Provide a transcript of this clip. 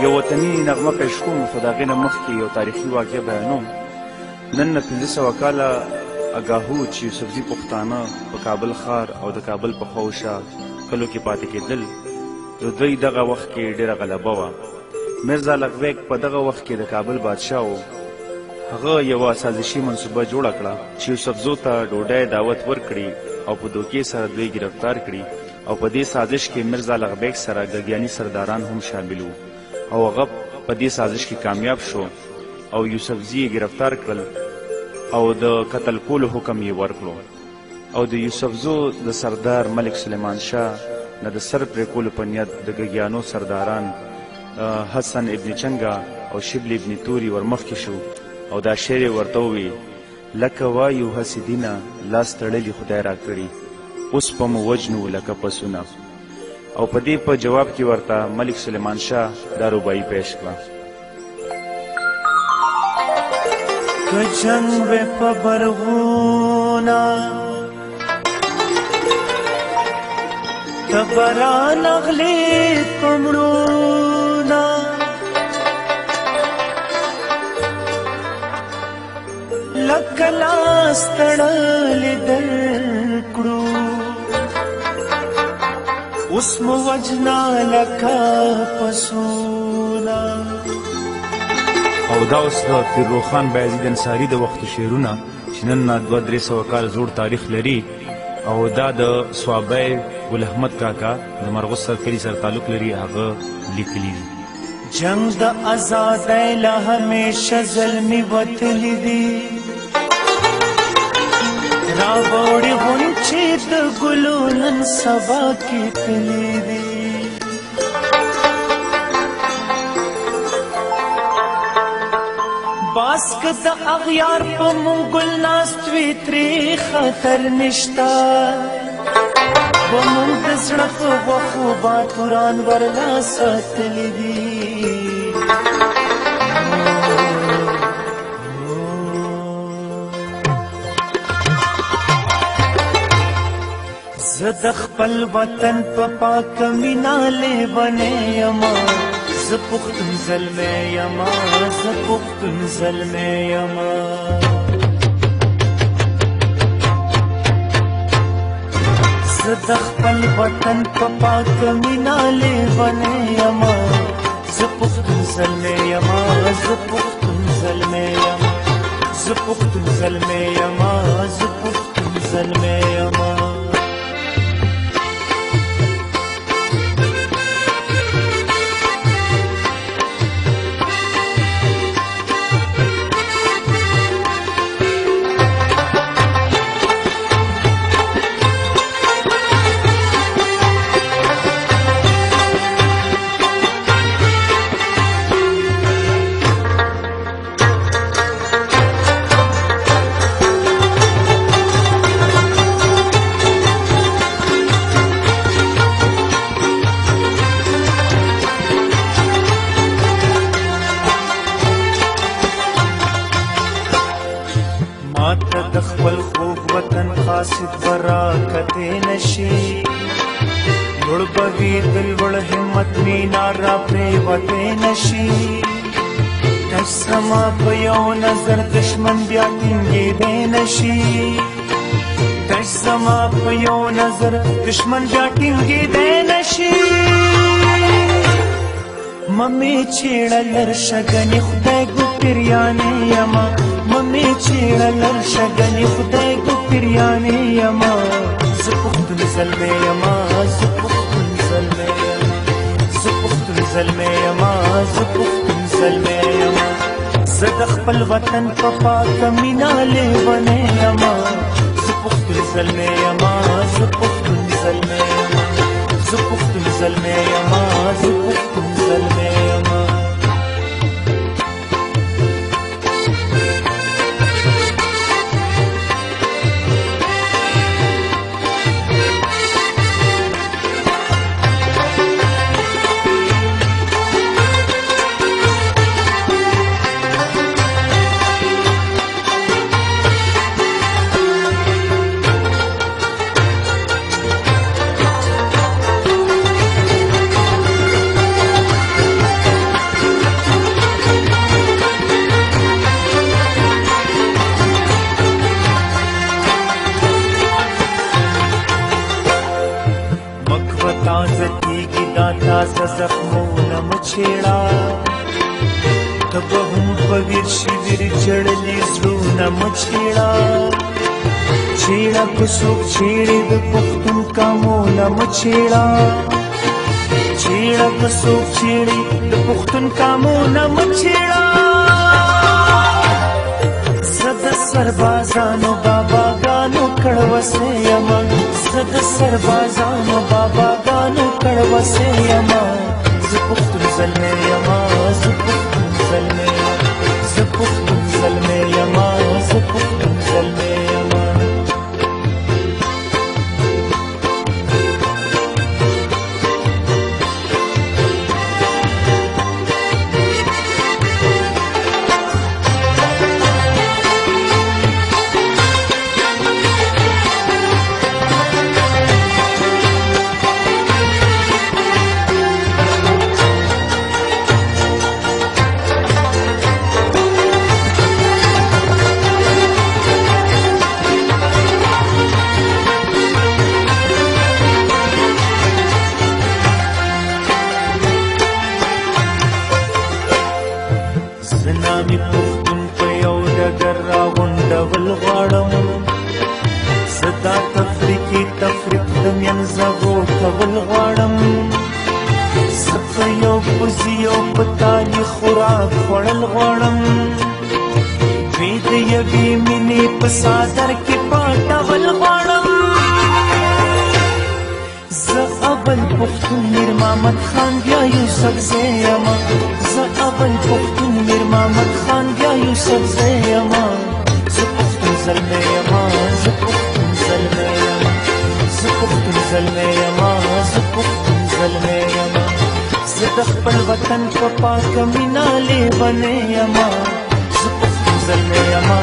یو وطني نغمه پیش کوم خو د هغې نه مخکې یو تاریخي واقعه بیانوم. نن نه 1500 کاله اګاهو چې یوسفزي پښتانه په کابل ښار او د کابل په خواوشا کلو کې پاتې کېدل، د دوی دغه وخت کې ډېره غلبه وه. میرزا لغبیک په دغه وخت کې د کابل بادشاه و. هغه یوه سازشي منصوبه جوړه کړه چې یوسفزو ته ډوډۍ دعوت ورکړي او په دوکې سره دوی ګرفتار کړي، او په دې سازش کې میرزا لغبیک سره ګګیاني سرداران هم شامل وو، او هغه په دې سازش کې کامیاب شو او یوسفزي یې ګرفتار کړل او د قتل کولو حکم یې ورکړو، او د یوسفزو د سردار ملک سلیمان شاه نه د سر پرې کولو په نیت د ګګیانو سرداران حسن ابن چنګا او شبل ابن توري ورمخکې شو او دا شعر یې ورته ووی: لکه وایو حسدینه لاس تړلي خدای راکړي، اوس په مو وجنو لکه پسونه. او په دې په جواب کې ورته ملک سلیمان شاه دا رباعي پیش کړه: که جنگ وی په برغونه که باران اغلي په مړونه، لکه لاس تړلي درکړو، اوس مو وجنا لکه پسونه. او دا اوس د پیرروخان بایزید انصاري د وختو شعرونه چې نن نه 200-300 کال زوړ تاریخ لري، او دا د صوابی ګل احمد کاکا د مرغوز سرکلي سره تعلق لري، هغه لیکلي دي. جنگ د آزادۍ له همیشه ظلمي وتلي دي، راوړې غونچې د ګلو نن سبا کې تلي دي. باس که د اغیار په مونږ ګل ناست وي ترې خطر نشته، په مونږ د زړه په غوښو باتوران ورلا ساتلي دي. زه د خپل وطن په پاکه مینه لیونی یمه، زه پښتون زلمی یمه، زه پښتون زلمی یمه. زه د خپل وطن په پاکه مینه لیونی یمه، زه پښتون زلمی یمه، زه پښتون زلمی یمه، زه پښتون زلمی یمه، زه پښتون زلمی یمه. د خپل خوږ وطن قاصد براکتې نشي، لوړ به وي د لوړ همت مینار را پرېوتې نشي. تش زما په یو نظر دشمن بیا ټینګېدی نشي، تش زما په یو نظر دشمن بیا ټینګېدی نشي. ممې چېړه لرشه ګنې خدای ګوپریانې یمه، ممې چېړه لرشه ګنې خدای ګوپریانې یمه. زه پښتون زلمی یمه، زه پښتون زلمی یمه، زه پښتون زلمی یمه، زه پښتون زلمی یمه. زه د خپل وطن په پاکه مینه لیونی یمه، زه پښتون زلمی یمه، زه پښتون زلمی یمه، زه پښتون زلمی یمه، زه پښتون زلمی یمه. تازه زخمونه مچېړه ته به هم په ویر شویر جړلي زړونه مچېړه چېړه که څوک چېړې د پښتون کامونه مچېړه چېړه که څوک چېړې د پښتون کامونه مچېړه زه د سربازانو باباګانو کړوسې یمه زه د سربازانو باباګانو کړوسې یمه زه پښتون زلمی یمه زه پښتون زلمی زه پښتون زلمی یمه زه پښتون زلمی یمه زنامي پښتون په یو ډګر راغونډول غواړم زه دا تفریقي تفریق د منځغو کول غواړم زه په یو پوزي او په تالي خوراک خوړل غواړم دوی د یوې مینې په څادر کې پټول غواړم زه اول پښتون میر محمد خان بیا یوسفزی یمه زه اول پښتون میر محمد خان بیا یوسفزی یمه زه پښتون زلمی یمه زه پښتون زلمی یمه زه پښتون زلمی یمه زه پښتون زلمی یمه زه د خپل وطن په پاکه مینه لیونی یمه زه پښتون زلمی یمه